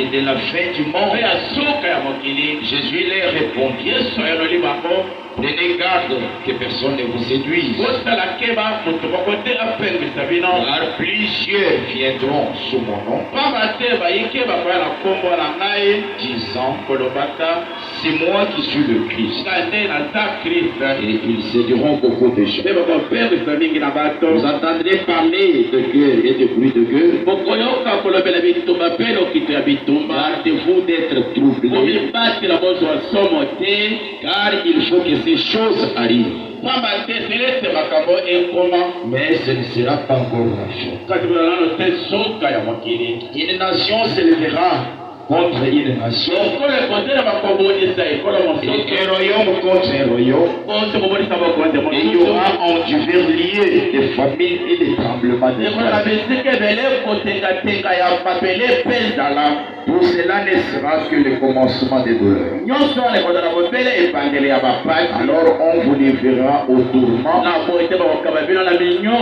et de la fin du monde. Jésus leur répondit, prenez garde que personne ne vous séduise. Car plusieurs viendront sous mon nom, disant, c'est moi qui suis le Christ. Et ils séduiront beaucoup de gens. Vous entendrez parler de guerre et de bruit de guerre. Gardez-vous d'être troublés, car il faut que ces choses arrivent. Mais ce ne sera pas encore la chose. Une nation s'élèvera contre une nation, et un royaume contre un royaume, et il y aura en divers lieux des famines et des tremblements de terre. Tout cela ne sera que le commencement des douleurs. Alors on vous livrera au tourment,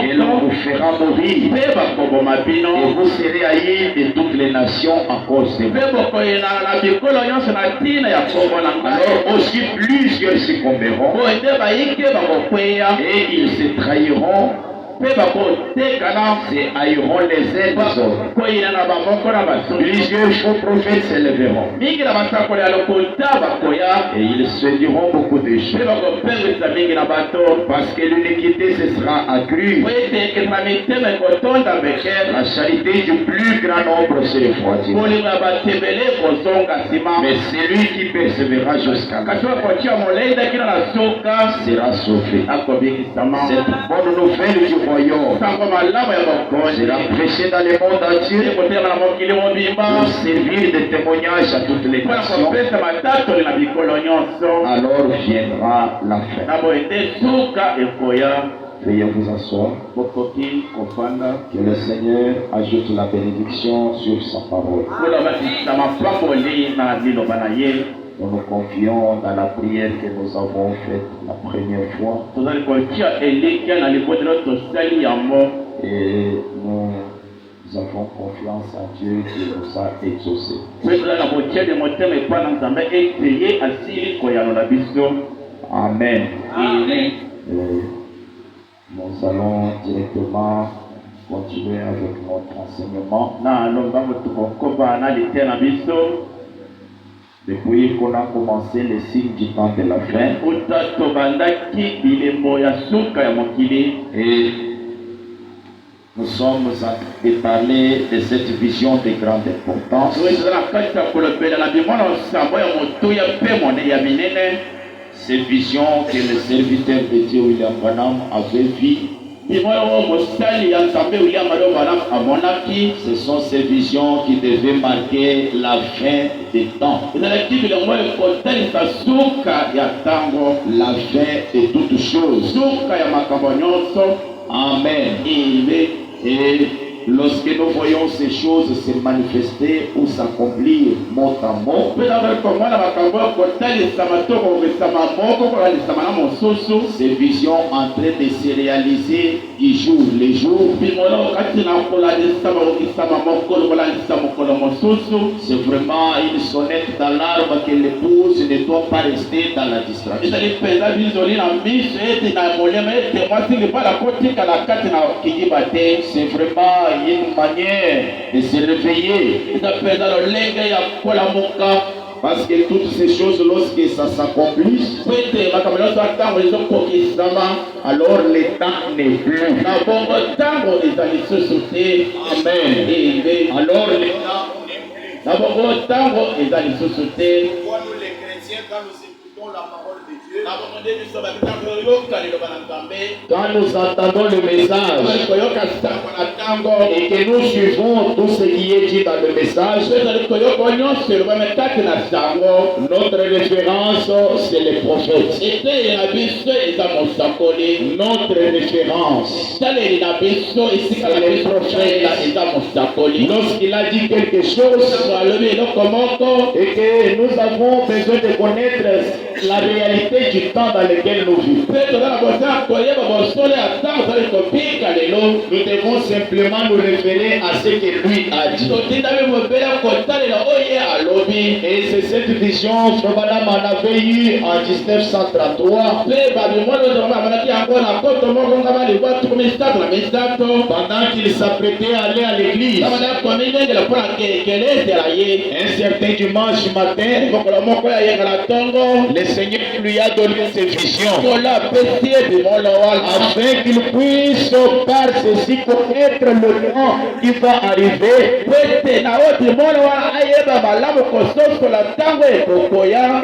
et l'on vous fera mourir, et vous serez haïs de toutes les nations à cause de vous. Alors aussi plusieurs succomberont, et ils se trahiront, se haïront les uns les autres. Plusieurs faux prophètes s'élèveront, et ils séduiront beaucoup de gens, parce que l'iniquité se sera accrue, la charité du plus grand nombre se refroidira. Mais celui qui persévérera jusqu'à la fin sera sauvé. Cette bonne nouvelle du royaume sera prêchée dans le monde entier pour servir de témoignage à toutes les nations. Alors viendra la fin. Veuillez vous asseoir. Que le Seigneur ajoute la bénédiction sur sa parole. Nous nous confions dans la prière que nous avons faite la première fois. Et nous avons confiance en Dieu qui nous a exaucés. Amen. Nous allons directement continuer avec notre enseignement. Depuis qu'on a commencé les signes du temps de la fin, et nous sommes en train de parler de cette vision de grande importance. Cette vision que le serviteur de Dieu William Branham avait vue. Ce sont ces visions qui devaient marquer la fin des temps. La fin de toutes choses. Amen. Et lorsque nous voyons ces choses se manifester ou s'accomplir mot à mot, ces visions en train de se réaliser du jour le jour, c'est vraiment une sonnette d'alarme que l'épouse ne doit pas rester dans la distraction. C'est vraiment une manière de se réveiller. Parce que toutes ces choses, lorsque ça s'accomplit, alors le temps n'est plus. Amen. Alors le temps n'est plus. Pour nous les chrétiens, quand nous écoutons la parole de Dieu, quand nous entendons le message et que nous suivons tout ce qui est dit dans le message, notre référence c'est les prophètes. Notre référence c'est les prophètes. Lorsqu'il a dit quelque chose et que nous avons besoin de connaître la réalité du temps dans lequel nous vivons, nous devons simplement nous référer à ce que lui a dit. Et c'est cette vision que madame en avait eue en 1933. Pendant qu'il s'apprêtait à aller à l'église. Un certain dimanche matin, le Seigneur lui a donné ses visions afin qu'il puisse par ceci connaître le temps qui va arriver.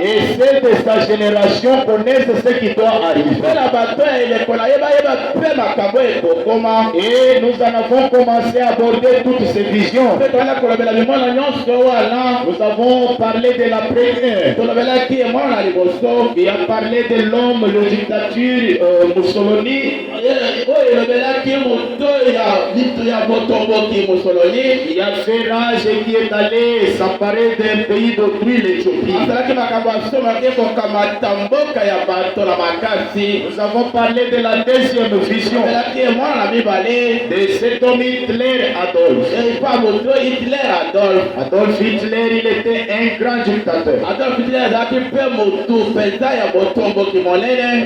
Et ceux de sa génération connaissent ce qui doit arriver. Et nous en avons commencé à aborder toutes ces visions. Nous avons parlé de la première qui a parlé de l'homme, le dictature Mussolini. Il a fait rage et qui est allé s'emparer d'un pays d'autrui, l'Éthiopie. Nous avons parlé de la deuxième vision de cet homme Hitler, Adolf. Adolf Hitler, il était un grand dictateur.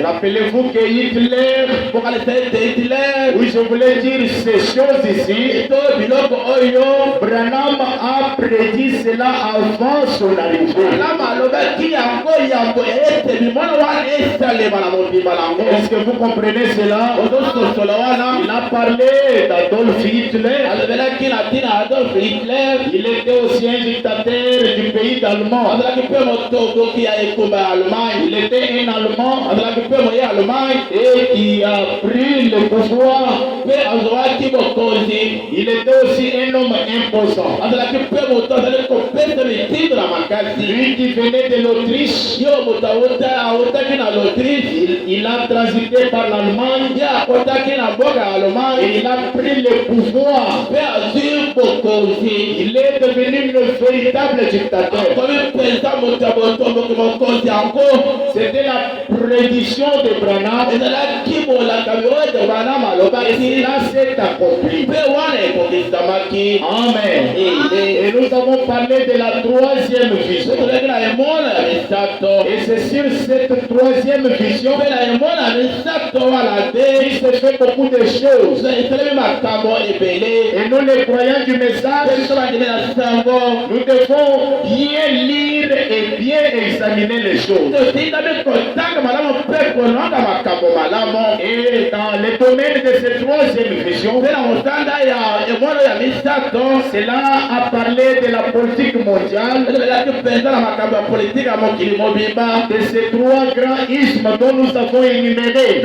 Rappelez-vous que Hitler, oui, je voulais dire ces choses ici. Branham a prédit cela avant son arrivée. Est-ce que vous comprenez cela? Il a parlé d'Adolf Hitler. Il était aussi un dictateur du pays d'Allemand. Il était un Allemand et qui a pris le pouvoir. Il était aussi un homme imposant. Lui qui venait de l'Autriche, il a transité par l'Allemagne et il a pris le pouvoir. Il est devenu le véritable dictateur. C'était la prédiction de Branham. Et cela s'est accompli. Amen. Et nous avons parlé de la troisième vision. Et c'est sur cette troisième vision il se fait beaucoup de choses. Et nous, les croyants du message, nous devons bien lire et bien examiner les choses. Et dans le domaine de cette troisième vision, cela a parlé de la politique mondiale, de ces trois grands ismes dont nous avons énuméré.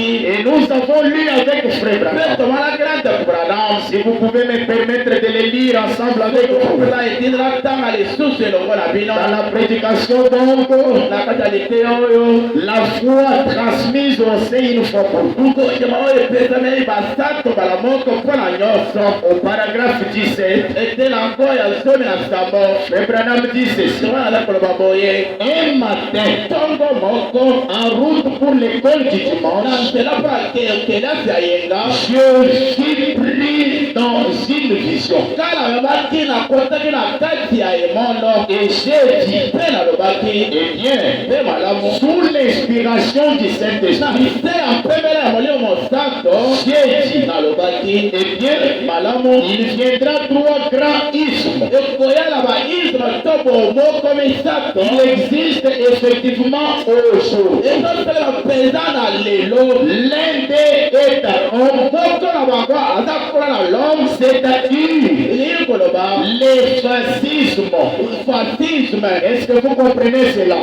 Et nous avons lu avec Frère Branham. Si vous pouvez me permettre de les lire ensemble avec vous. Dans la prédication donc, la foi transmise au sein une fois pour toutes. Au paragraphe 17, Frère Branham dit ceci. Un matin, en route pour l'école du dimanche, je suis pris dans une vision. Et j'ai dit, eh bien, sous l'inspiration du Saint-Esprit, j'ai dit, eh bien, il viendra trois grands ismes. Il existe effectivement aujourd'hui. L'un d'eux est un homme, c'est-à-dire les fascismes. Est-ce que vous comprenez cela?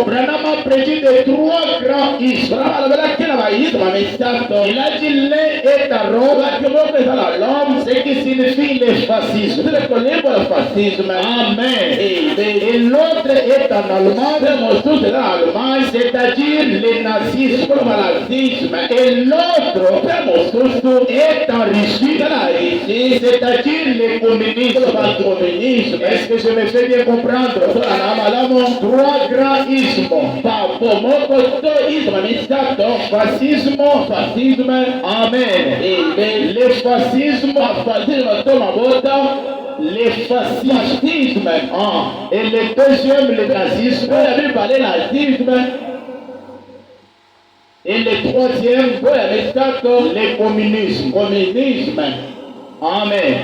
Branham a prédit de trois grands ismes. Il a dit l'un est un Rome, ce qui signifie le fascisme. Amen. Et l'autre est en allemand, c'est-à-dire le nazisme. Et l'autre est en Russie, c'est-à-dire le communisme. Est-ce que je me fais bien comprendre? Trois grands ismes. Fascisme. Amen. Le fascisme les fascismes. Et le deuxième, le nazisme. Et le troisième, le communisme. Amen.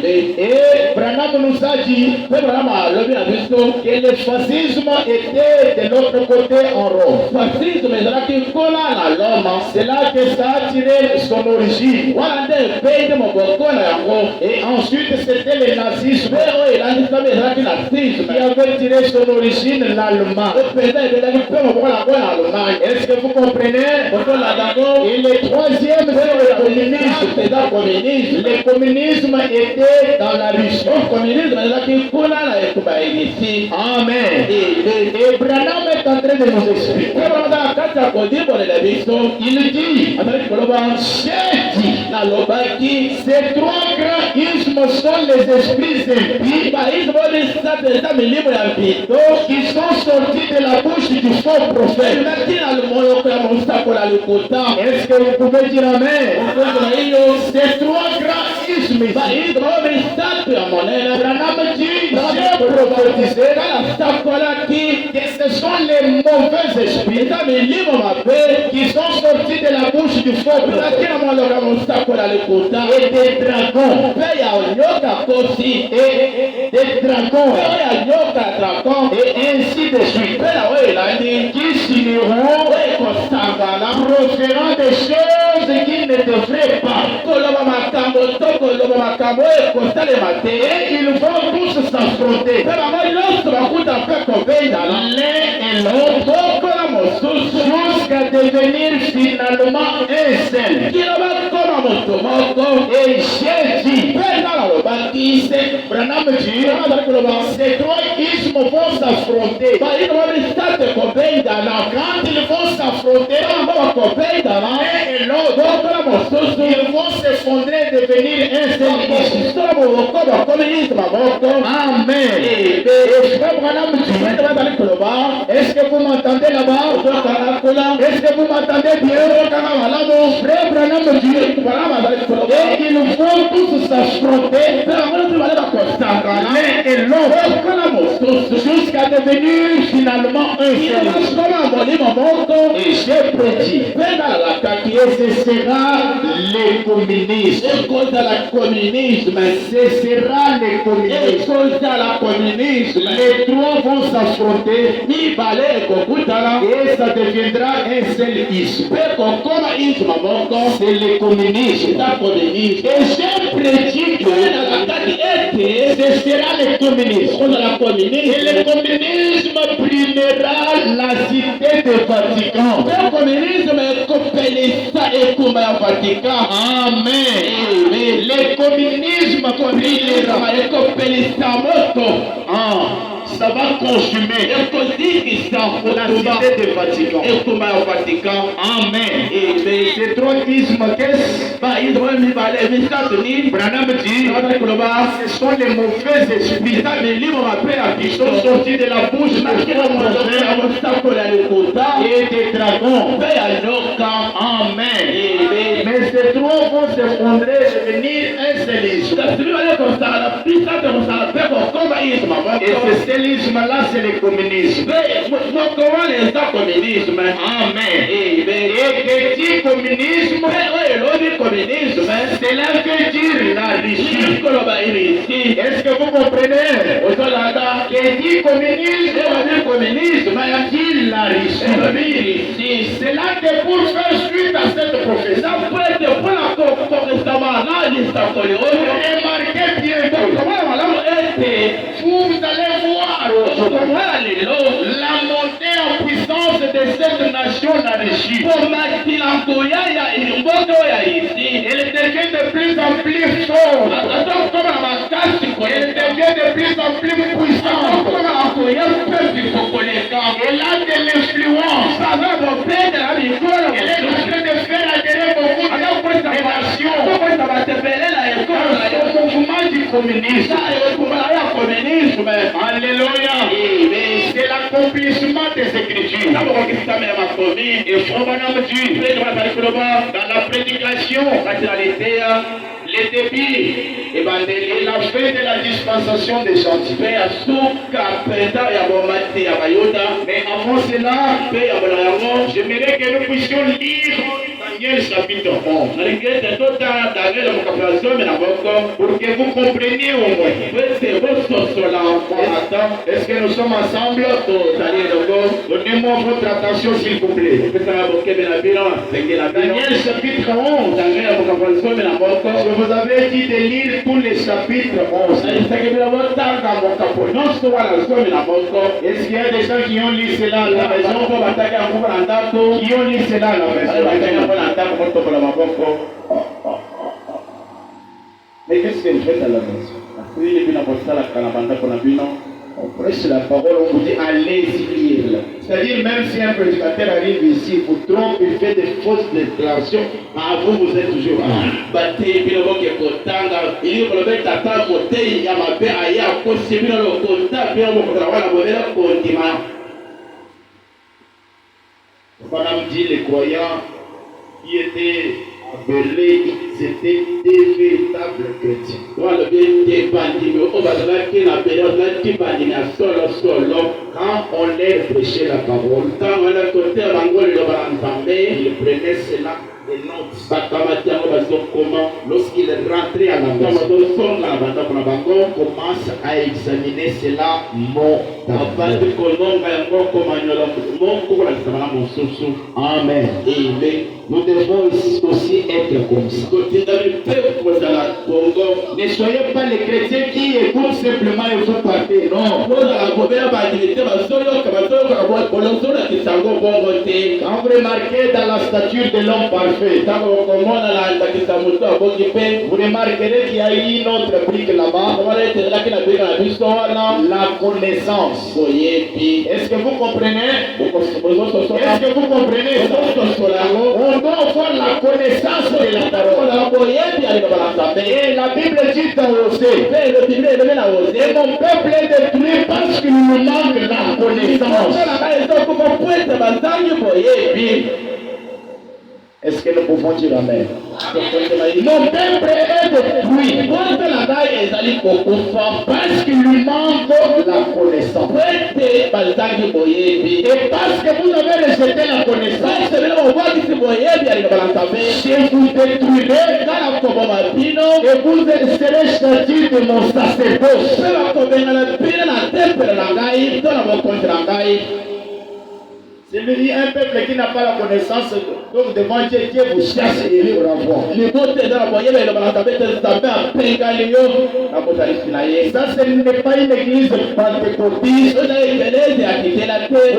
Et Branham nous a dit que le fascisme était de l'autre côté en Rome. C'est là que ça a tiré son origine. Et ensuite c'était le nazisme qui avait tiré son origine l'Allemagne. Est-ce que vous comprenez? Et le troisième c'est le communisme. Le communisme était dans la Russie. Amen. Et Branham est en train de nous expliquer. Il dit, ces trois grands ismes sont les esprits impies qui sont sortis de la bouche du faux prophète. Est-ce que vous pouvez dire amen? Ces trois grands ismes, Branham dit, j'ai prophétisé que ce sont les mauvais esprits qui sont sortis de la bouche du faux prophète et des dragons et ainsi de suite qui s'uniront proférant des choses qui ne devraient pas. Et ils vont tous s'affronter l'un et l'autre jusqu'à devenir finalement un seul. Et j'ai dit, Branham dit, ces trois ismes vont s'affronter. Quand ils vont s'affronter l'un et l'autre, ils vont s'effondrer et devenir un seul isme. Amen. Et frère Branham dit, est-ce que vous m'entendez là-bas? Est-ce que vous m'entendez bien? Frère Branham dit, et ils vont tous s'affronter l'un et l'autre jusqu'à devenir finalement un seul. Et j'ai prédit que ce sera le communisme. Ce sera le communisme. Les trois vont s'affronter et ça deviendra un seul isme. C'est le communisme. Et j'ai prédit que ce sera le communisme. Et le communisme primera la cité de Vatican. Amen. Le communisme ça va consumer la cité de Vatican. Amen. Ces trois ismes, Branham dit, ce sont les mauvais esprits qui sont sortis de la bouche et des dragons. Amen. Mais ces trois vont s'effondrer et devenir un seul isme. Et ce seul isme-là, c'est le communisme. Amen. Et que dit communisme, cela veut dire la Russie. Est-ce que vous comprenez? Que dit communisme, dit la Russie. C'est là que pour faire suite à cette prophétie, remarquez bien vous allez voir la montée en puissance de cette nation la Russie. Elle devient de plus en plus forte. Elle devient de plus en plus puissante. Elle a de l'influence. Elle est en train de faire adhérer beaucoup de nations au mouvement du communisme. Alléluia. C'est l'accomplissement des Écritures. Et Frère Branham dit, dans la prédication, les débits et la fin de la dispensation des gentils. Mais avant cela, j'aimerais que nous puissions lire Daniel chapitre 11 pour que vous compreniez au moins. Est-ce que nous sommes ensemble? Donnez-moi votre attention s'il vous plaît. Daniel chapitre 11. Je vous avais dit de lire tous les chapitres 11. Est-ce qu'il y a des gens qui ont lu cela à la maison? Qui ont lu cela à la maison? Mais qu'est-ce que vous faites à la maison? On prêche la parole, on vous dit allez-y lire. C'est-à-dire même si un prédicateur arrive ici, vous trompe, il fait des fausses déclarations, à vous, vous êtes toujours là. On a dit les croyants qui étaient appelés, ils étaient des véritables chrétiens. Quand on leur prêchait la parole, ils prenaient cela des notes. Lorsqu'ils rentraient à la maison, on commence à examiner cela mot d'après. Amen. Nous devons aussi être comme ça. Ne soyez pas les chrétiens qui écoutent simplement et vous partez. Non. Quand vous remarquez dans la stature de l'homme parfait, vous remarquerez qu'il y a une autre brique là-bas. La connaissance. Est-ce que vous comprenez? Est-ce que vous comprenez? On doit avoir la connaissance de la parole. Et la Bible dit dans Osée, et mon peuple est détruit parce qu'il nous manque la connaissance. Est-ce que nous pouvons dire amen? Mon peuple est détruit parce qu'il lui manque la connaissance. Et parce que vous avez rejeté la connaissance, je vous détruirai et vous serez châtiés de mon sacerdoce. C'est un peuple qui n'a pas la connaissance, donc devant Dieu, Dieu vous chasse et il vous renvoie. Ça, ce n'est pas une église pentecôtiste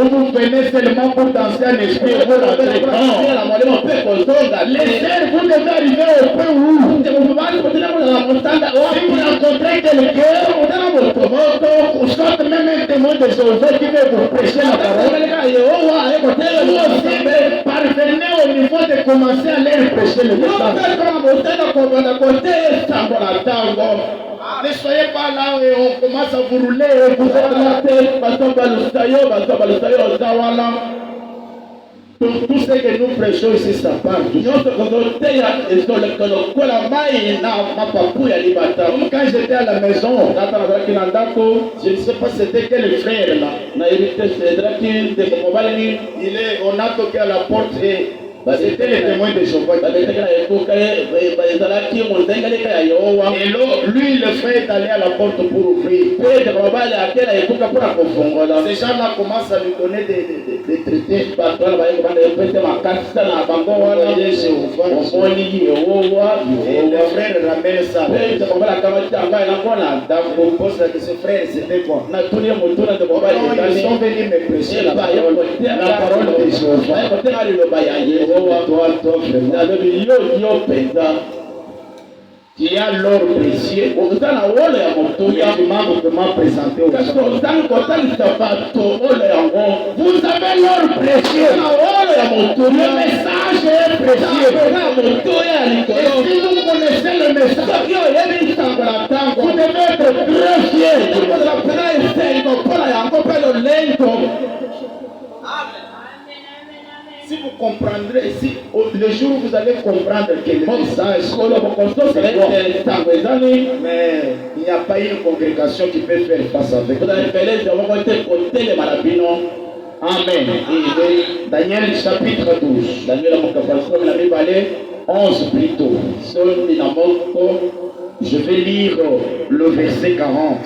où vous venez seulement pour danser un esprit et vous rentrez. Les sœurs, vous devez arriver au point où si vous rencontrez quelqu'un, soit même un témoin de Jéhovah qui veut vous prêcher la parole, parvenez au niveau de commencer à leur prêcher le message. Ne soyez pas là et on commence à vous rouler et vous êtes là. Tout ce que nous prêchons ici, ça part. Quand j'étais à la maison, je ne sais pas c'était quel frère là. On a toqué à la porte et c'était les témoins de Jéhovah. Et lui, le frère est allé à la porte pour ouvrir. Ces gens-là commencent à lui donner des traités. Et le frère ramène ça. On pose la question, frère, c'était quoi? Ils sont venus me prêcher la parole de Jéhovah. Toi, qui a l'or précieux, tu manques de m'en présenter aux gens. Vous avez l'or précieux, le message est précieux. Et si vous connaissez le message, vous devez être très fiers. Si vous comprendrez, si le jour où vous allez comprendre que le message, c'est bon. Mais il n'y a pas une congrégation qui peut faire face avec vous. Amen. Daniel chapitre 12. Daniel 11 plutôt. Je vais lire le verset 40.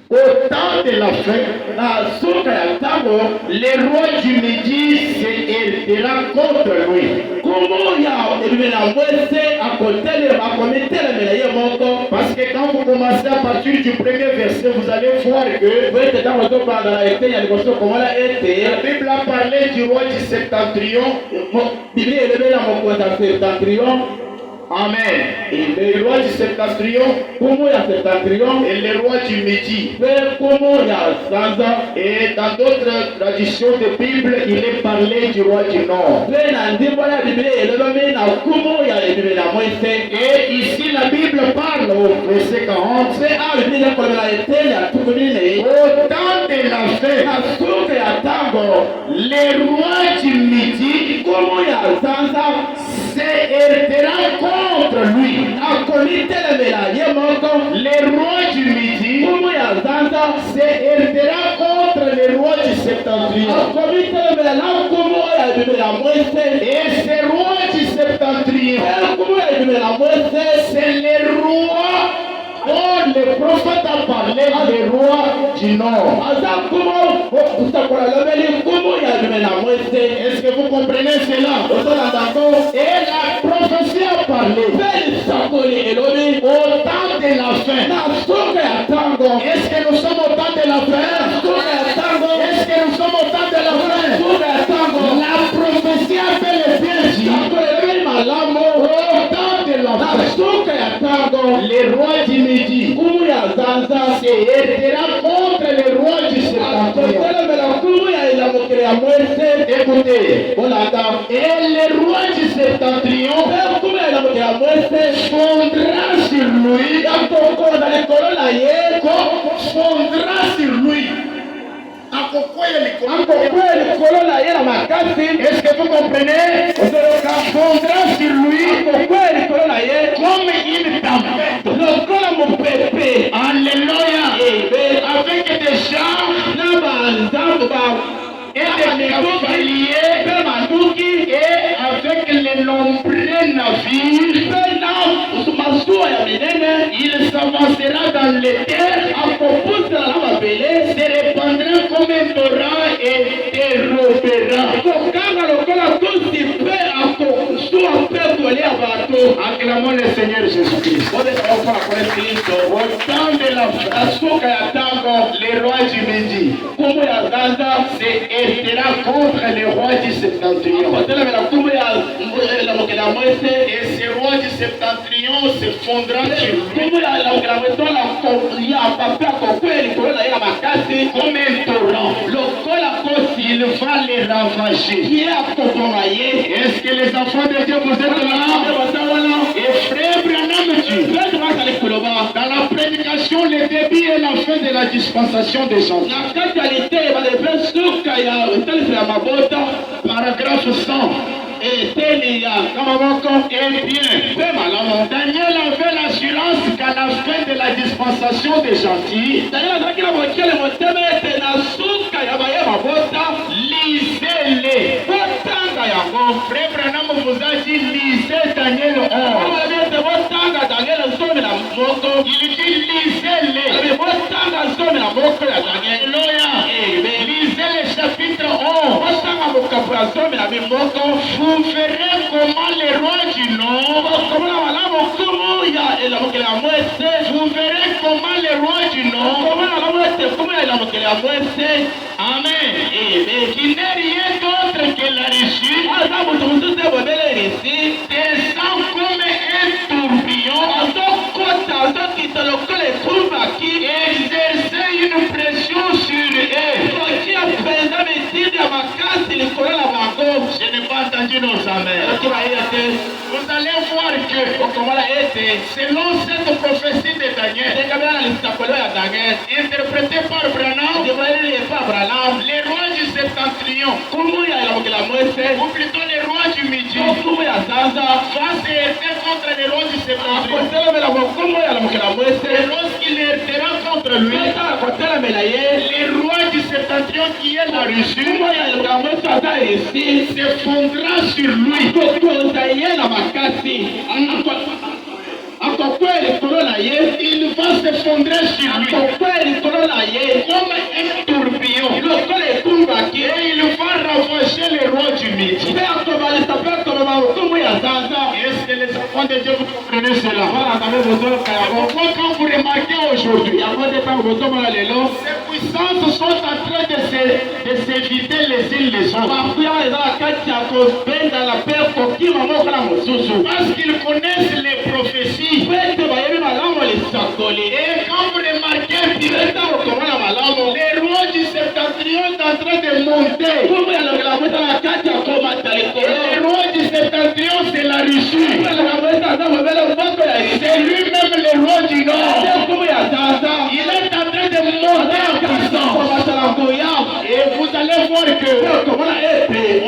Au temps de la fin, les rois du Midi se héritera contre lui. Parce que quand vous commencez à partir du premier verset, vous allez voir que la Bible a parlé du roi du septentrion. Amen. Et le roi du septentrion et le roi du Midi. Et dans d'autres traditions de Bible, il est parlé du roi du Nord. Et ici, la Bible parle au verset 40. Au temps de la fin, les rois du Midi se héritera contre lui. Les rois du Midi se héritera contre les rois du septentrion. Et ces rois du septentrion, c'est les rois dont le prophète a parlé, les rois du Nord. Est-ce que vous comprenez cela? Et la prophétie a parlé au temps de la fin. Est-ce que nous sommes au temps de la fin? Est-ce que nous sommes au temps de la fin? La prophétie a fait le bien dit. Au temps de la fin, les rois du Midi se héritera contre les rois du septentrion. Écoutez, et les rois du septentrion fondra sur lui, Est-ce que vous comprenez? Fondra sur lui comme une tempête. Alléluia. Avec des chars et des négociés et avec les nombreux navires, il s'avancera dans les terres, se répandra comme un torrent et dérobera. Acclamons le Seigneur Jésus-Christ. Au temps de la les rois du Midi se héritera contre les rois du septentrion. Et ces rois du septentrion se fondront sur lui comme un torrent. Il va les ravager. Est-ce que les enfants de Dieu vous êtes là? Et frère Branham, dans la prédication, le début et la fin de la dispensation des gens. Paragraphe 100. Eh bien, Daniel avait l'assurance qu'à la fin de la dispensation des gentils, lisez-les. Frère Branham vous a dit lisez Daniel 11. Il dit lisez-les. Alléluia. Lisez le chapitre 11. Vous verrez comment les rois du Nord, vous verrez comment les rois du Nord, amen, qui n'est rien d'autre que la réussite, descend comme un tourbillon, exercer une pression sur eux. Je n'ai pas entendu nos amers. Vous allez voir que selon cette prophétie de Daniel, interprétée par Branham, les rois du septentrion, ou plutôt les rois du midi, vont se heurter contre les rois du septentrion. Et lorsqu'il heurtera contre lui, les rois du septentrion qui est la Russie s'effondrera sur lui. Il va s'effondrer sur lui comme un tourbillon. Et il va ravager les rois du midi. Est-ce que les enfants de Dieu vous comprenez cela? Quand vous remarquez aujourd'hui, ces puissances sont en train de s'éviter les unes les autres. Parce qu'ils connaissent les prophéties. Et quand vous remarquez, les rois du septentrion sont en train de monter. Les rois du septentrion, c'est la Russie. C'est lui-même le roi du Nord. Il est en train de monter en puissance. Et vous allez voir que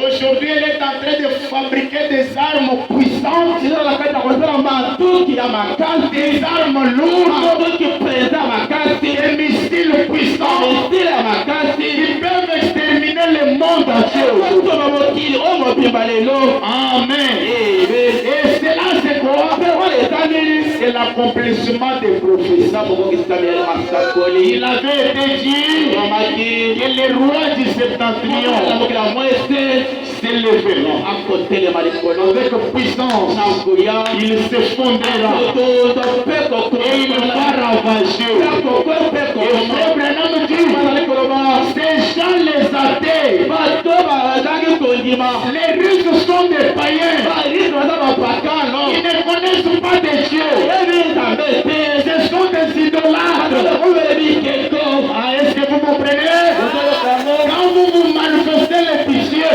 aujourd'hui, il est en train de fabriquer des armes puissantes, des armes lourdes, des missiles puissants qui peuvent exterminer le monde entier. Amen. Et cela, c'est quoi? C'est l'accomplissement des prophéties. Il avait été dit que les rois du septentrion s'élèveront avec puissance. Il s'effondrera et il va ravager. Et frère Branham dit, ces gens les athées, les Russes sont des païens. Ils ne connaissent pas de Dieu. Ce sont des idolâtres. Est-ce que vous comprenez? Quand vous manifestez les péchés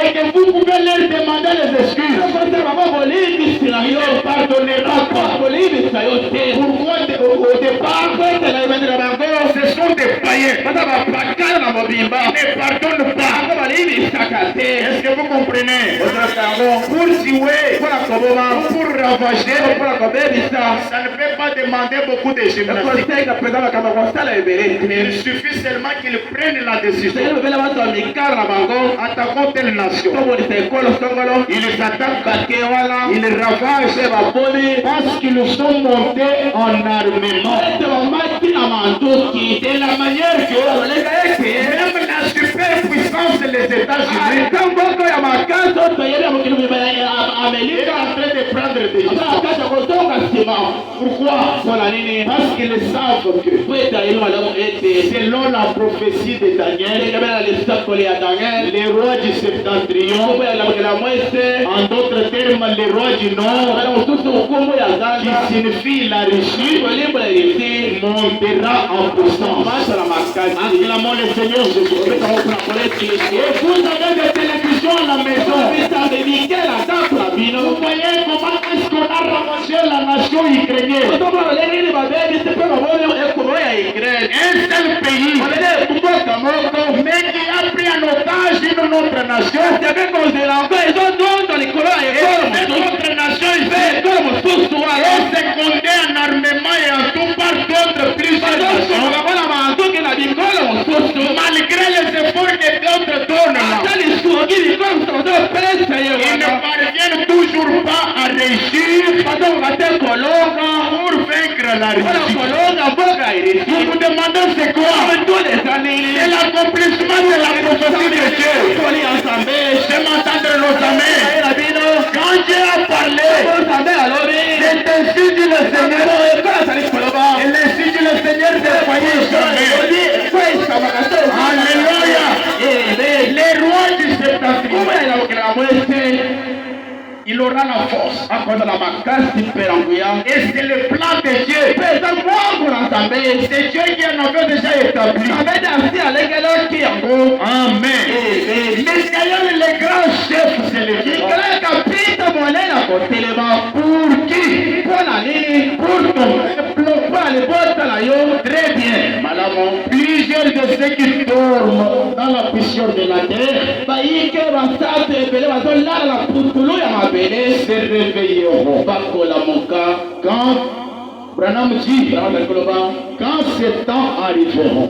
et que vous pouvez leur demander les excuses, il ne pardonnera pas. Pourquoi au départ, ce sont des païens. Ils ne pardonnent pas. Est-ce que vous comprenez? Pour tuer, pour ravager, ça ne peut pas demander beaucoup de gymnastique. Il suffit seulement qu'ils prennent la décision. Attaquons telle nation. Ils attaquent, ils ravagent parce qu'ils sont montés en armement. De la manière que même la superpuissance des États-Unis est en train de prendre des décisions. Pourquoi? Parce qu'ils savent que selon la prophétie de Daniel, les rois du septentrion, en d'autres termes les rois du nord, qui signifie la Russie, montera en puissance. Acclamons le Seigneur Jésus. Et vous avez des télévisions à la maison. Vous voyez comment est-ce qu'on a ramassé la nation ukrainienne. Un seul pays, mais qui a pris en otage une autre nation. Et cette autre nation est secondée en armement et en tout par d'autres plusieurs nations. Malgré les efforts que d'autres donnent, ils ne parviennent toujours pas à réussir pour vaincre la Russie. Vous vous demandez c'est quoi? C'est l'accomplissement de la prophétie de Dieu. C'est m'entendre nos amis. Quand Dieu a parlé, c'est ainsi dit le Seigneur. Et ainsi dit le Seigneur des foyers jamais. Alléluia. Les rois du septentrion, il aura la la force. Et c'est le plan de Dieu. C'est Dieu qui en avait déjà établi. Amen. Mais d'ailleurs, les grands chefs, c'est le Dieu. Pour qui? Pour ton peuple. Très bien. Madame, plusieurs de ceux qui dorment dans la puissance de la terre se réveilleront. Quand Branham dit, quand ces temps arriveront,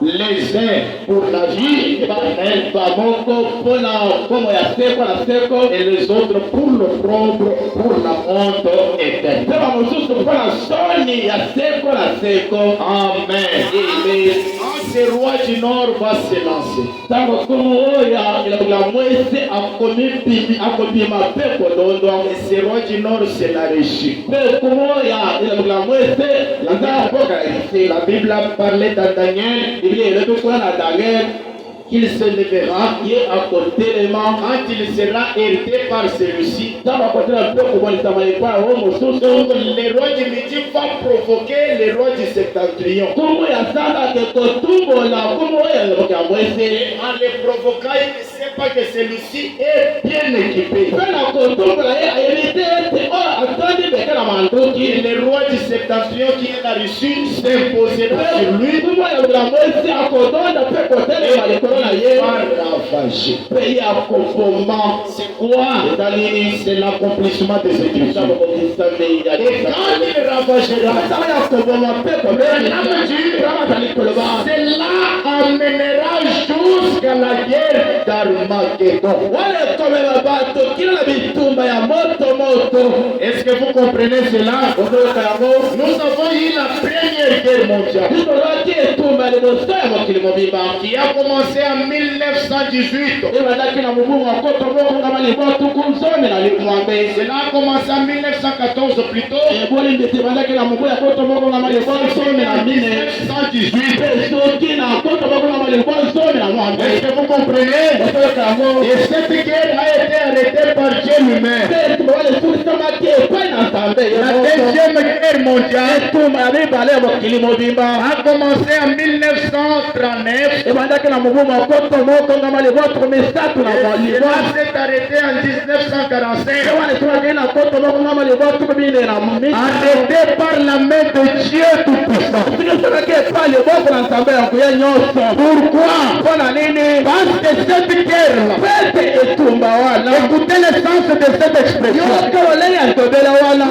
les uns pour la vie éternelle, et les autres pour l'opprobre, pour la honte éternelle. Amen. Quand ce roi du Nord va se lancer, et ce roi du Nord, c'est la régie. La Bible a parlé dans Daniel qu'il se lèvera quand il sera hérité par celui-ci. Donc le roi du Midi va provoquer le roi du Septentrion. En le provoquant, il ne sait pas que celui-ci est bien équipé. Et le roi du Septentrion qui est la Russie s'imposera sur lui. C'est quoi? C'est l'accomplissement de cette mission. Et quand il ravagera, cela amènera jusqu'à la guerre d'Armageddon. Est-ce que vous comprenez cela? Nous avons eu la première guerre mondiale qui a commencé en 1918. Cela a commencé en 1914 plutôt. Et en 1918. Est-ce que vous comprenez? Et cette guerre a été arrêtée par Dieu lui-même. La deuxième guerre mondiale a commencé en 1939. Et s'est arrêté en 1945. Arrêté par la main de Dieu Tout-Puissant. Pourquoi? Parce que cette guerre-là, écoutez le sens de cette expression,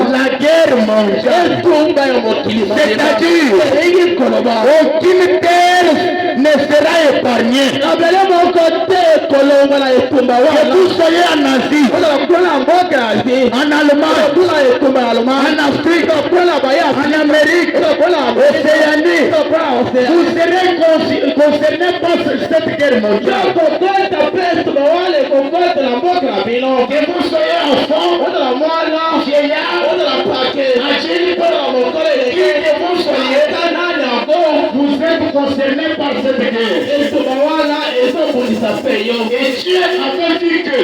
la guerre mondiale, c'est-à-dire aucune terre ne sera épargnée. Que vous soyez en Asie, en Allemagne, en Afrique, en Amérique, Océanie, vous serez concernés par cette guerre mondiale. Que vous soyez enfant, vieillard, adulte, qui que vous soyez, vous êtes concernés par cette guerre. Et Dieu avait dit que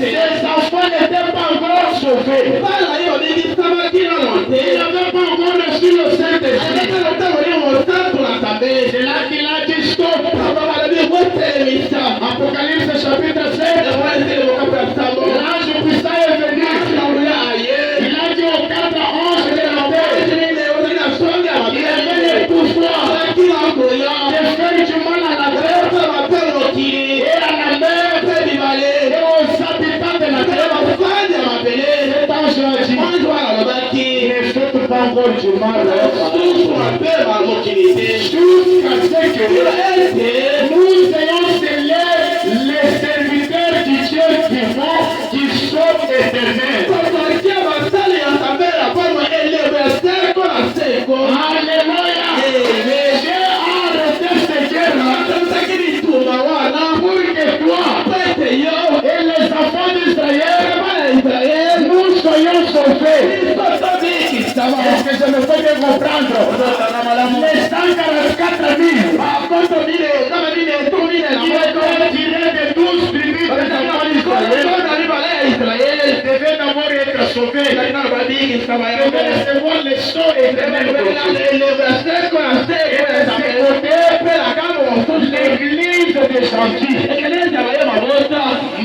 les enfants n'étaient pas encore sauvés. Ils n'avaient pas encore reçu le Saint-Esprit. C'est là qu'il a dit stop. Apocalypse chapitre 7. L'ange puissant est venu. Il a dit aux 4 anges de la terre. Il avait le pouvoir de faire du mal à la terre et à la mer et aux habitants de la terre. Cet ange a dit, ne faites pas encore du mal jusqu'à ce que nous ayons scellé les serviteurs du Dieu vivant qui sont éternels. Alléluia. Dieu a arrêté cette guerre-là pour que toi et les enfants d'Israël, nous soyons sauvés. Est-ce que je me fais bien comprendre? Les 144 000 qui étaient tirés des 12 tribus de sauvés. Nous devons recevoir les sceaux éternels. L'église des gentils.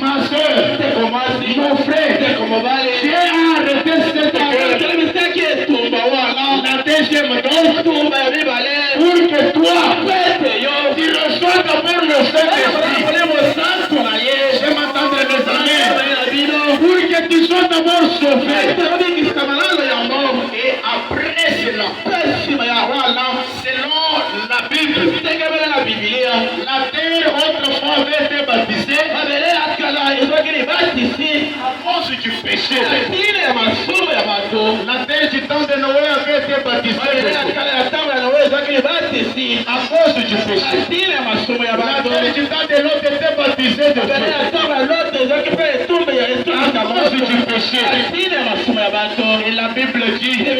Ma soeur, mon frère, j'ai arrêté cette affaire. La deuxième dose, pour que toi, tu reçois d'abord le Saint-Esprit. Je m'attends mes amis. Pour que tu sois d'abord sauvé. Et après cela, selon la Bible, la terre autrefois avait été baptisée à cause du péché. La terre du temps de Noé avait été baptisée à cause du péché. La terre du temps de l'autre était baptisée de feu à cause du péché. Et la Bible dit, de même,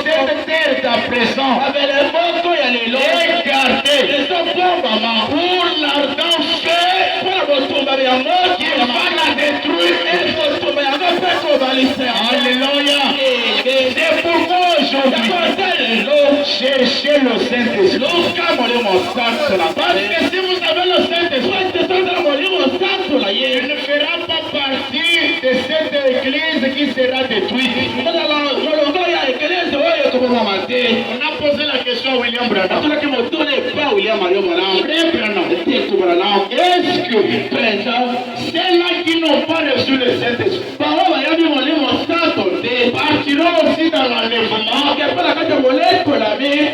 cette terre d'à présent est gardée pour l'ardent feu qui va la détruire. Alléluia. C'est pourquoi aujourd'hui, cherchez le Saint-Esprit. Parce que si vous avez le Saint-Esprit, tu ne feras pas partie de cette église qui sera détruite. On a posé la question à William Branham. Est-ce que ceux-là qui n'ont pas reçu le Saint-Esprit partiront aussi dans l'enlèvement?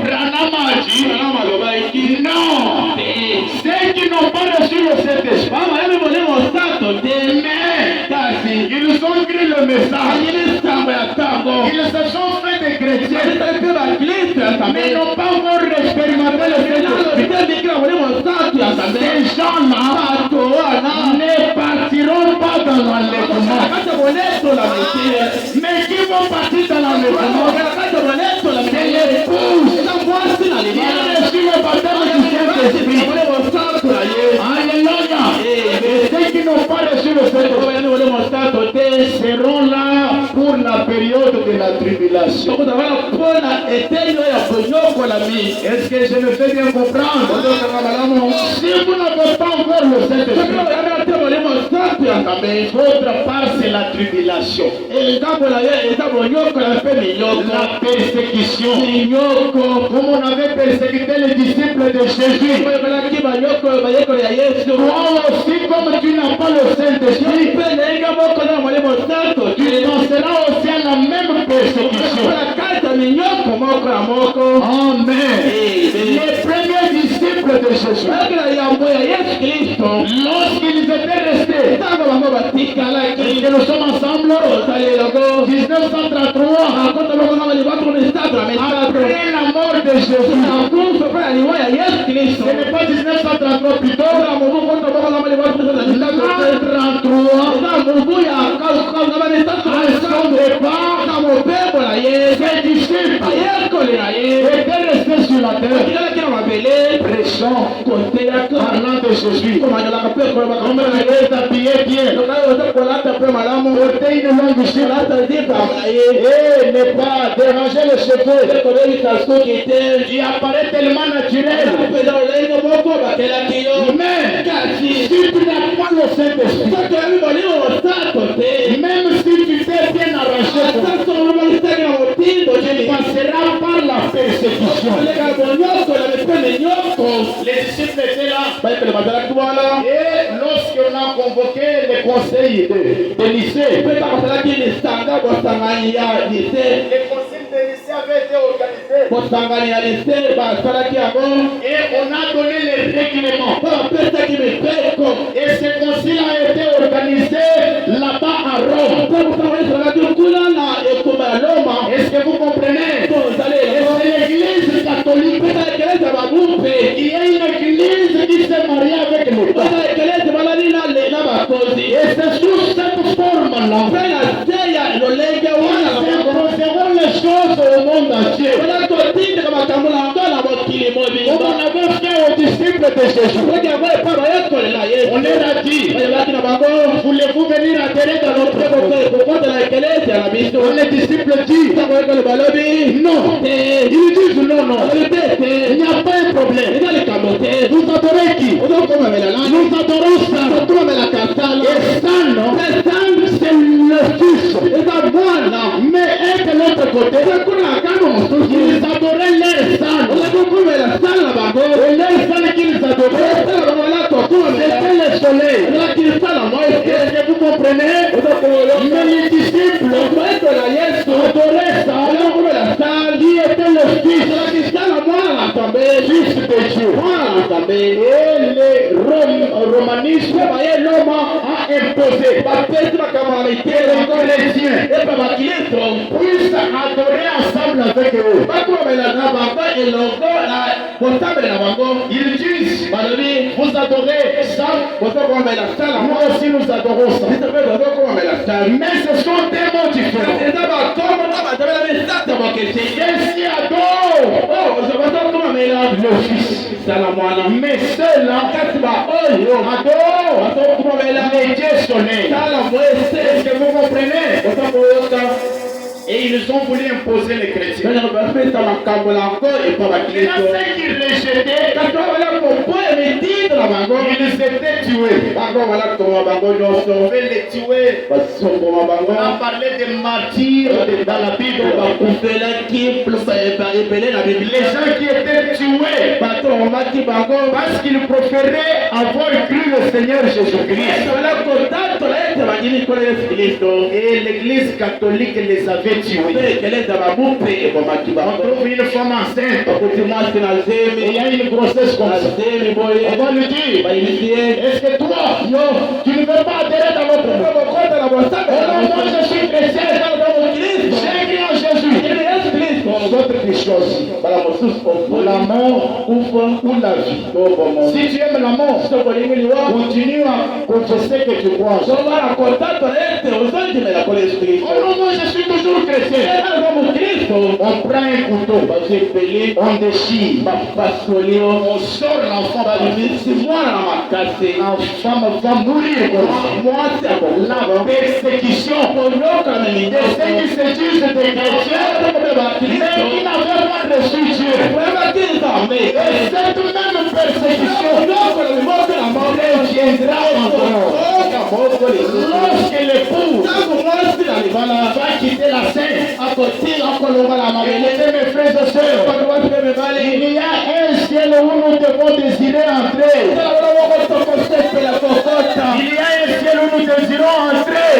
Branham a dit non. Ceux qui n'ont pas reçu le Saint-Esprit, ils ont cru le message. Ils se sont fait des chrétiens, mais n'ont pas encore expérimenté le Saint-Esprit. Ces gens-là ne partiront pas dans l'enlèvement. Mais qui vont partir dans l'enlèvement? C'est l'épouse. Ils ont reçu le baptême du Saint-Esprit. Alléluia. Ceux qui n'ont pas reçu le Saint-Esprit seront là pour la période de la tribulation. Est-ce que je me fais bien comprendre? Si vous n'avez pas encore le Saint-Esprit, votre part c'est la tribulation, la persécution. Comme on avait persécuté les disciples de Jésus, toi aussi, comme tu n'as pas le Saint-Esprit, tu penseras aussi à la même persécution. Amen. Les premiers disciples de Jésus, lorsqu'ils étaient restés, et que nous sommes ensemble, 1933, après la mort de Jésus, ce n'est pas 1933 plutôt, 1933, ces disciples étaient restés sur la terre, prêchant, parlant de Jésus. Comme il est habillé bien, porter une longue jupe et ne pas déranger les cheveux, il apparaît tellement naturel. Mais si tu n'as pas le Saint-Esprit, même si tu t'es bien arraché, tu passeras par la persécution. Les disciples étaient là. Et lorsqu'on a convoqué les conseils de lycée, les conseils de lycée avaient été organisés. Et on a donné les règlements. Et ce concile a été organisé là-bas à Rome. Est-ce que vous comprenez? Et c'est l'église catholique qui est une église qui s'est mariée avec le pape. Et c'est sous cette forme-là procéderont les choses au monde entier. Comme on avait fait aux disciples de Jésus, on leur a dit, voulez-vous venir adhérer dans notre côté? Les disciples disent non. Ils disent non. Il n'y a pas un problème. Vous adorez qui? Nous adorons ça. Et ça, non? C'est le Fils. Mais eux de l'autre côté, ils adoraient leur sang. Et leur sang qu'ils adoraient, c'était le soleil. Est-ce que vous comprenez? Mais les disciples adoraient ça. Qui était le Fils de Dieu. Et les romanistes, l'homme a imposé que les chrétiens puissent adorer ensemble avec eux. Ils disent, vous adorez ça, nous aussi nous adorons ça. Mais ce sont des mots différents. Qu'est-ce qui adore le Fils? Mais ceux-là adorent les dieux soleil. Est-ce que vous comprenez? Et ils ont voulu imposer les chrétiens. Il y en a ceux qui rejetaient, ils étaient tués. On veut les tuer. On a parlé des martyrs dans la Bible. Les gens qui étaient tués parce qu'ils préféraient avoir cru le Seigneur Jésus-Christ. Et l'église catholique les avait tués. On trouve une femme enceinte. Il y a une grossesse comme ça. On va lui dire, est-ce que toi, tu ne veux pas adhérer dans notre monde? Moi je suis chrétien. J'ai cru en Jésus. D'autres choses. La mort ou la vie. Si tu aimes la mort, continue à confesser que tu crois. Oh non, moi je suis toujours chrétien. On prend un couteau, on déchire, on sort l'enfant, l'enfant va mourir. La persécution de ceux qui se disent des chrétiens, mais qui n'avaient pas reçu Dieu. Et cette même persécution viendra encore. Lorsque l'époux va quitter la scène, mes frères et sœurs, il y a un ciel où nous devons désirer entrer. Il y a un ciel où nous désirons entrer.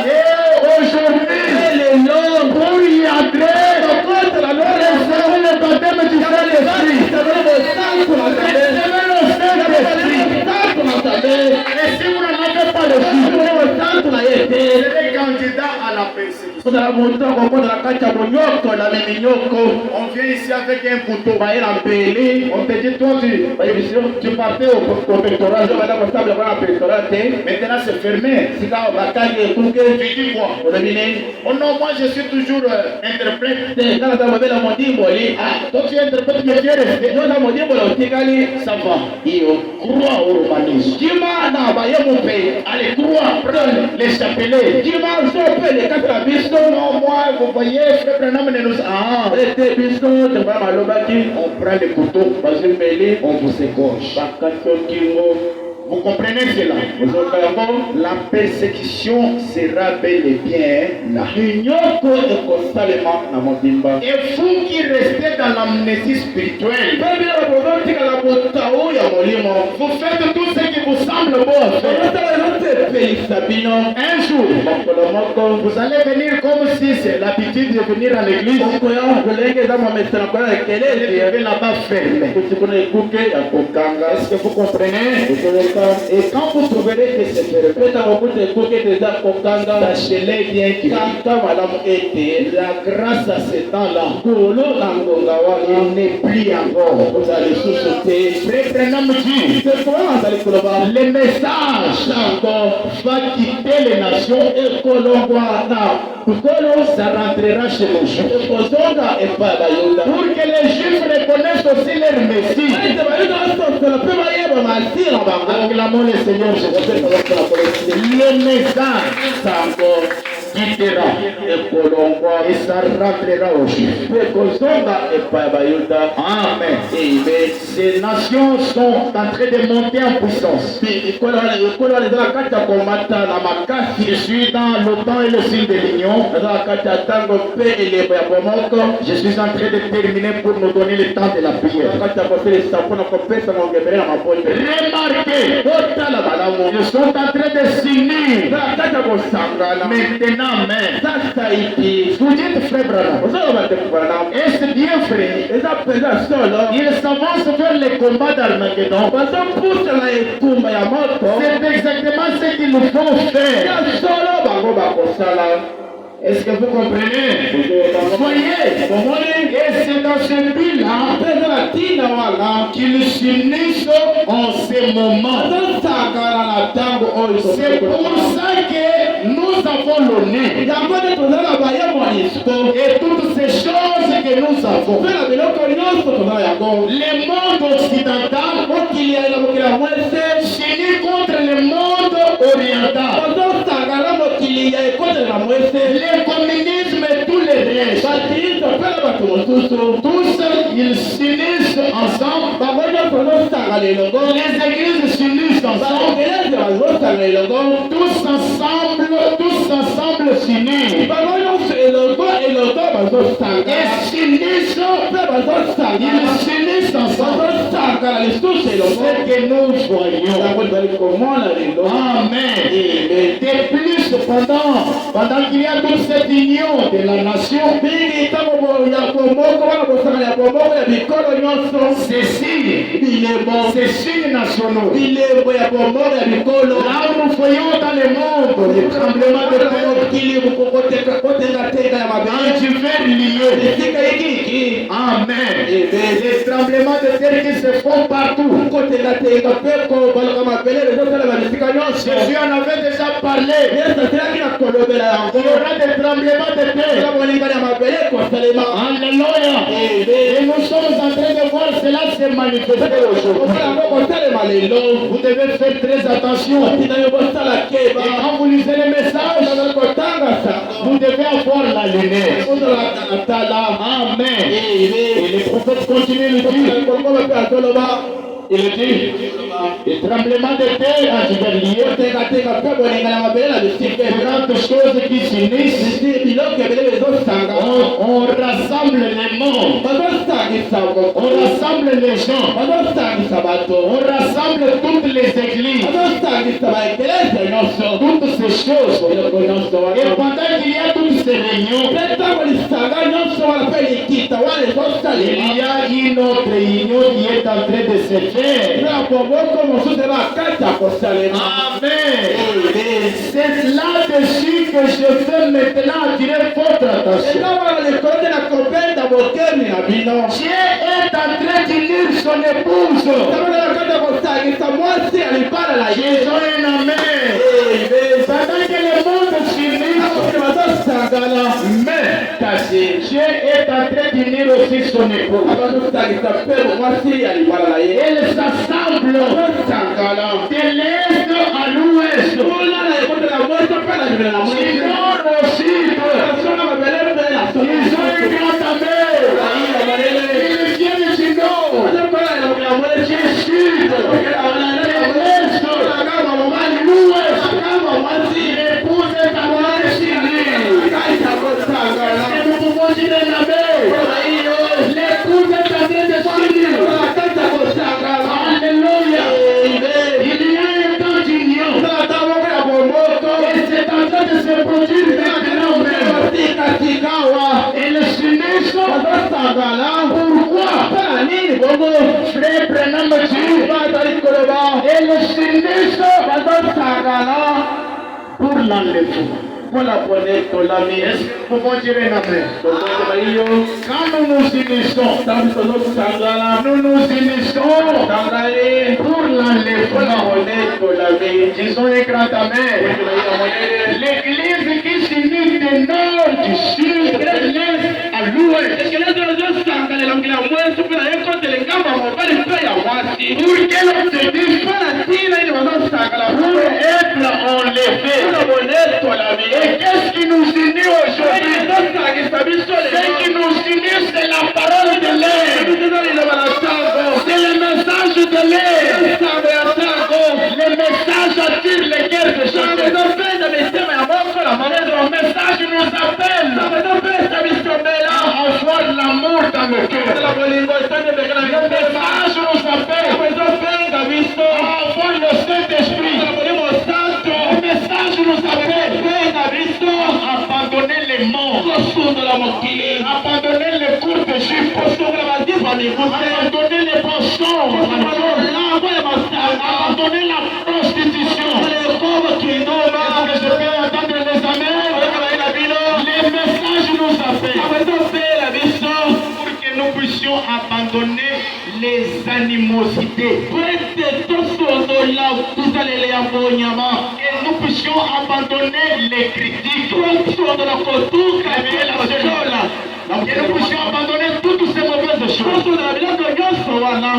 Et aujourd'hui, pour y entrer, recevez le baptême du Saint-Esprit. Et si vous n'en avez pas le Fils, vous serez candidat à la persécution. On vient ici avec un couteau. On te dit, toi, tu partais au protectorat. Maintenant, c'est fermé. Tu dis quoi? Oh non, moi, je suis toujours interprète. Toi, tu interprètes, mais viens rester. Ça va. Crois au romanisme. Allez, crois. Prends les chapelets. Non, moi, vous voyez, frère Branham ne nous... On prend les couteaux, on vous égorge. Vous comprenez cela? La persécution sera bel et bien là. Et vous qui restez dans l'amnésie spirituelle, vous faites tout ce qui vous semble bon. Un jour, vous allez venir comme si c'est l'habitude de venir à l'église. Vous devez là-bas fermer. Est-ce que vous comprenez? Et quand vous trouverez que c'est fermé, sachez-les bien que la grâce à ce temps-là, il n'est plus encore. Vous allez sous-sauter. Frère Branham dit, les messages va quitter les nations et ça rentrera chez les Juifs. Pour que les Juifs reconnaissent aussi leur Messie. Acclamons le Seigneur Jésus. Le message quittera et ça rentrera aux Juifs. Amen. Ces nations sont en train de monter en puissance. Je suis dans le temps et le signe de l'union. Je suis en train de terminer pour nous donner le temps de la prière. Remarquez, ils sont en train de s'unir. Maintenant, mais vous dites frère Branham, est-ce bien frère? Ils s'avancent vers les combats d'Armageddon. C'est exactement ce qu'ils nous font faire. Est-ce que vous comprenez? Voyez, et c'est dans ce but-là qu'ils s'unissent en ce moment. C'est pour ça que nous avons l'honneur. Et toutes ces choses que nous avons. Le monde occidental s'unit contre le monde oriental. Le communisme et tous les restes, tous ils s'unissent ensemble. Les églises s'unissent ensemble. Tous ensemble s'unissent. Et s'unissent ensemble. C'est que nous voyons. Amen. De plus, pendant qu'il y a toute cette union de la nation, ces signes nationaux. Là où nous voyons dans le monde les tremblements de terre en divers lieux. Amen. Les tremblements de terre qui se font partout. Jésus en avait déjà parlé. Il y aura des tremblements de terre. Alléluia. Et nous sommes en train de voir cela se manifester aujourd'hui. Vous devez faire très attention. Et quand vous lisez les messages, vous devez avoir la lumière. Amen. Et les prophètes continuent de dire. Il dit, les tremblements de terre en divers lieux, grandes choses qui s'unissent, on rassemble les morts, on rassemble les gens, on rassemble toutes les églises, toutes ces choses. Et pendant qu'il y a toutes ces réunions, il y a une autre union qui est en train de se faire. Amen. C'est là-dessus que je veux maintenant attirer votre attention. Dieu est en train d'unir son épouse. Ils ont un amen. Pendant que le monde s'unit, mais Dieu est en train d'unir aussi son épouse. Elle s'assemble de l'est à l'ouest, du nord au sud. Ils ont une grande mer. Ils viennent du nord, du sud, de l'est, l'ouest. L'épouse est en train de s'unir. Et nous pouvons dire la mer. L'épouse est en train de s'unir. Alléluia. Il y a un temps d'union. Et c'est en train de se produire maintenant même. Et le s'unissent. Pourquoi? Frère Branham dit. Et le s'unissent pour l'enlèvement. Pour la connaître, ton ami. Est-ce que nous pouvons dire un amen? Quand nous nous unissons, nous nous unissons pour l'enlèvement. Disons un grand amen. L'église qui s'unit du nord, du sud, de l'est à l'ouest. Pour qu'elle obtienne pour être enlevé. Et qu'est-ce qui nous unit aujourd'hui? Ce qui nous unit, c'est la parole de l'air. C'est le message de l'air. Le message attire les guerres de chacun. Le message nous appelle à avoir l'amour dans le cœur. Le message nous appelle à avoir le Saint-Esprit. Le message nous appelle à abandonner les morts, abandonner les cours de juifs, abandonner les mensonges, abandonner la prostitution. Est-ce que je peux entendre les amens? Les messages nous appellent pour que nous puissions abandonner les animosités. Que nous puissions abandonner les critiques. Que nous puissions abandonner toutes ces mauvaises choses.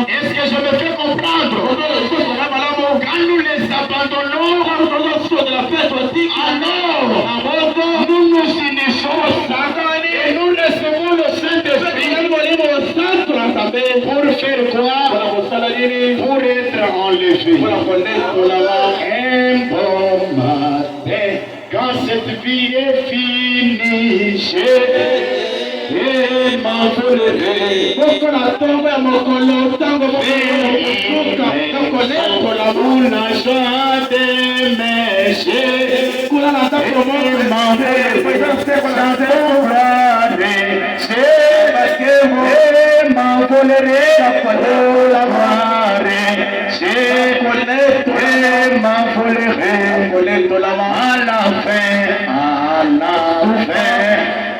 Est-ce que je me fais comprendre? Quand nous les abandonnons, alors nous nous unissons et nous recevons le Saint-Esprit. Pour faire quoi? Pour être enlevé. Un bon matin, quand cette vie est finie, et m'envolerai. Pour la joie de mes yeux,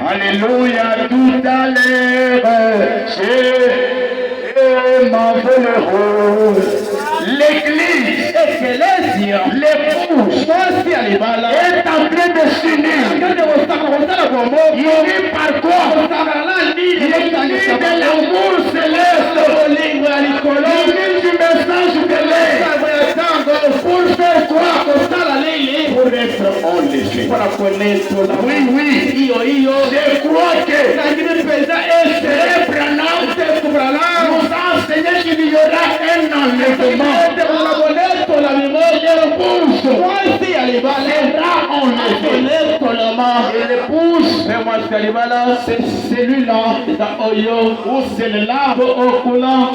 alléluia, tout à l'heure, l'église, l'épouse, est en train de s'unir. Unis par quoi? Unis de l'amour céleste, unis du message de l'air. Pour faire quoi? Pour être enlevé. Oui, oui. Je crois que nous a enseigné qu'il y aura un enlèvement. L'épouse sera enlevée. Et l'épouse, c'est celui-là ou celle-là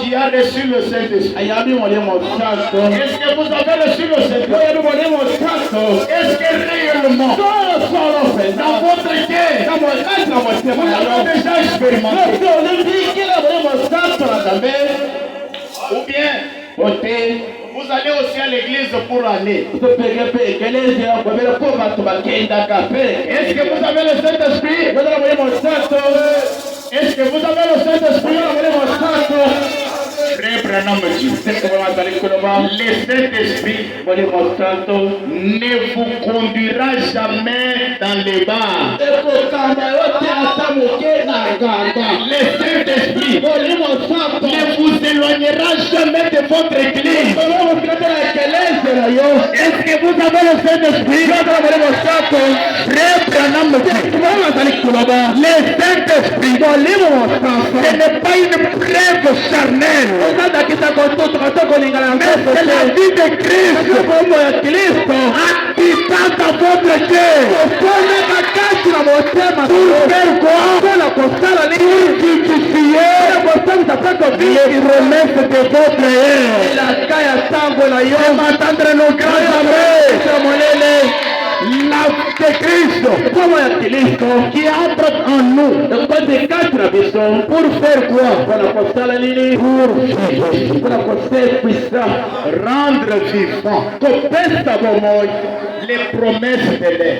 qui a reçu le Saint-Esprit. Est-ce que vous avez reçu le Saint-Esprit? Est-ce que réellement dans votre cœur vous l'avez déjà expérimenté? Ou bien vous allez aussi à l'église pour aller. Est-ce que vous avez le Saint-Esprit? Est-ce que vous avez le Saint-Esprit? Frère Branham dit, le Saint-Esprit ne vous conduira jamais dans les bars. Le Saint-Esprit ne vous éloignera jamais de votre église. Est-ce que vous avez le Saint-Esprit? Frère Branham dit, le Saint-Esprit, ce n'est pas une preuve charnelle. Mais c'est la vie de Christ habitant dans votre cœur. Pour faire quoi? Pour justifier les promesses de votre ère. Et m'entendre nos grands amis. La de Christ qui entre en nous pour faire quoi? Pour faire puissant, rendre vivant les promesses de l'air.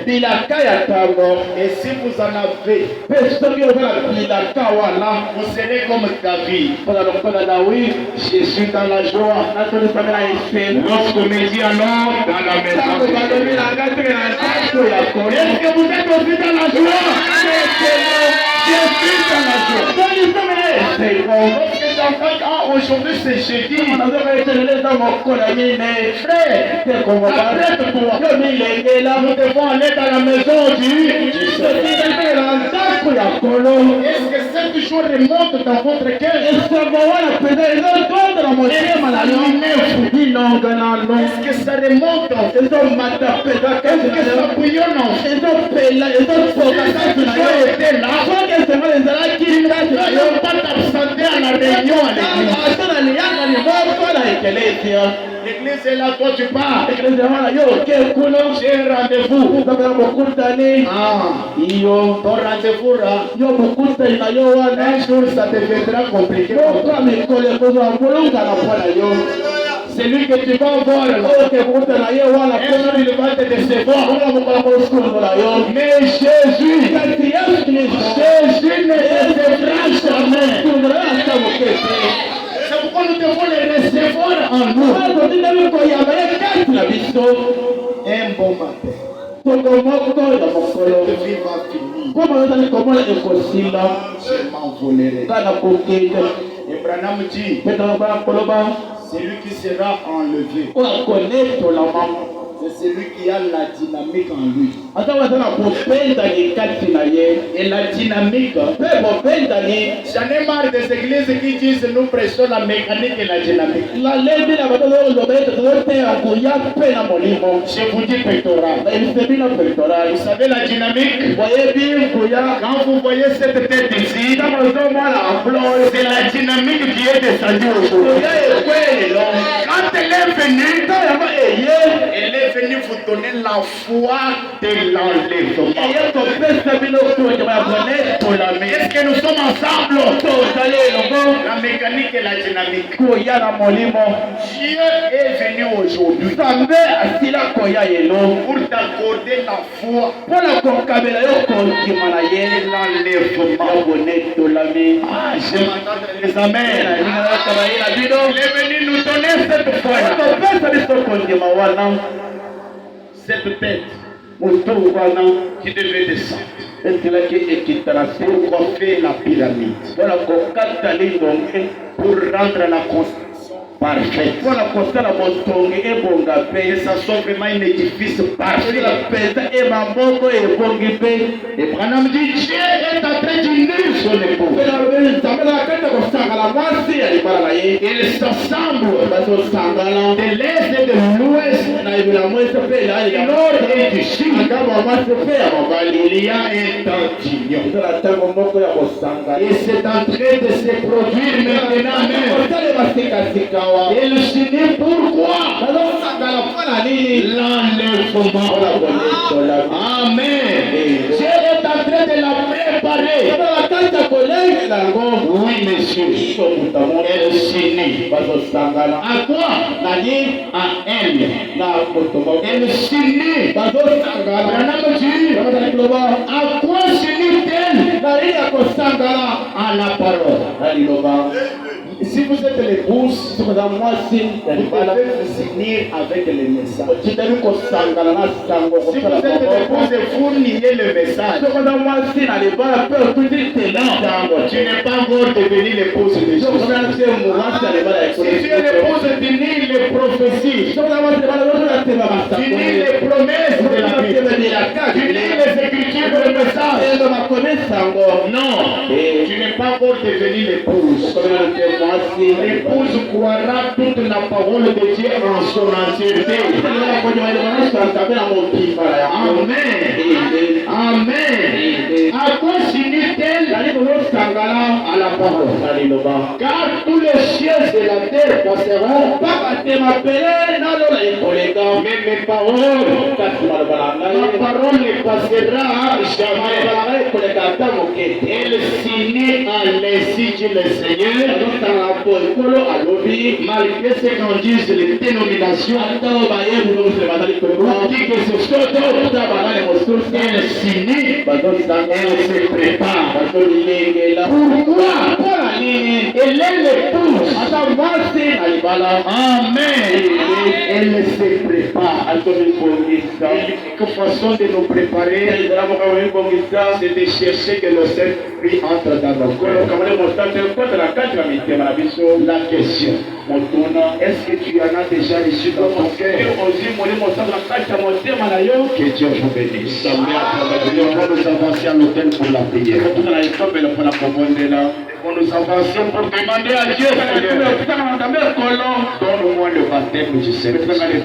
Et si vous en avez, vous serez comme David. Je suis dans la joie. Lorsque me dit alors dans la maison. Est-ce que vous êtes aussi dans la joie? Je suis dans la joie. Aujourd'hui c'est jeudi. Frère, apprête-toi. Nous devons aller dans la maison du Est-ce que cette joie remonte dans votre cœur? Est-ce que ça remonte? Est-ce que ça bouillonne? Ne pas t'absenter à la réunion à l'église. L'église est là, toi tu pars. J'ai un rendez-vous. Ton rendez-vous là. Un jour ça deviendra compliqué. C'est lui que tu vas voir. Un jour il va te décevoir. Mais Jésus ne décevra jamais. C'est pourquoi nous devons les recevoir en nous. Un bon matin. Cette vie va finir. Je m'envolerai. Et Branham dit, c'est lui qui sera enlevé. C'est celui qui a la dynamique en lui. Et la dynamique, j'en ai marre des églises qui disent nous prêchons la mécanique et la dynamique. Je vous dis pectoral. Vous savez la dynamique? Quand vous voyez cette tête ici, c'est la dynamique qui est descendue aujourd'hui. Quand elle est venue vous donner la foi de l'enlèvement. Est-ce que nous sommes ensemble? La mécanique et la dynamique. Dieu est venu aujourd'hui pour t'accorder la foi et l'enlèvement. Je m'attends les amens. Il est venu nous donner cette foi. Cette tête qui devait descendre pour coiffer la pyramide, pour rendre la construction parfaite. Et ça soit vraiment un édifice parfait. Et Branham dit, Dieu est en train d'unir son époux. Ils s'assemblent de l'est et de l'ouest, du nord et du sud. Il y a un temps d'union. Et c'est en train de se produire maintenant même. Et le Seigneur, pourquoi? L'enlèvement. Amen. Dieu est en train de la préparer. Oui, monsieur. Elle s'unit. À quoi? À elle. Elle s'unit. À quoi s'unit-elle? À la parole. Si vous êtes l'épouse, vous devez vous unir avec le message. Si vous êtes l'épouse, vous niez le message. Tu n'es pas encore devenu l'épouse de Jésus. Si tu es l'épouse, tu nies les prophéties. Tu nies les promesses de la Bible. Tu nies les écritures de message. Non, tu n'es pas encore devenu l'épouse. L'épouse croira toute la parole de Dieu en son entièreté. Amen. Amen. À quoi s'unit-elle? À à la parole. Car tous les cieux de la terre passeront, mais mes paroles, ma parole ne passera jamais. Elle signée en ainsi dit le Seigneur, malgré ce qu'en disent les dénominations, on dit que ce sont d'autres, elle signe, elle se prépare. Pourquoi? Elle est l'épouse. Amen. Elle se prépare. La façon de nous préparer, c'est de chercher que le Saint-Esprit entre dans nos cœurs. La question, est-ce que tu en as déjà reçu dans ton cœur? Que Dieu vous bénisse. On va nous avancer à l'autel pour la prière. On nous avancer pour demander à Dieu, donne-moi le baptême du Saint-Esprit.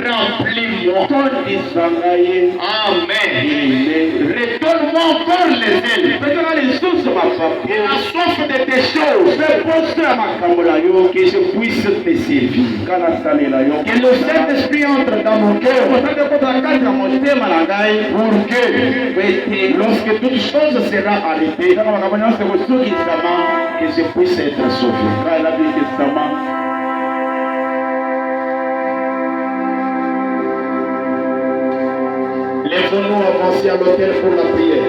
Remplis-moi. Amen. Retourne-moi encore les ailes. Et la soif de tes choses. Que je puisse te servir. Que le Saint-Esprit entre dans mon cœur. Pour que, lorsque toute chose sera arrêtée, que je puisse être sauvé. Laissons-nous avancer à l'autel pour la prière.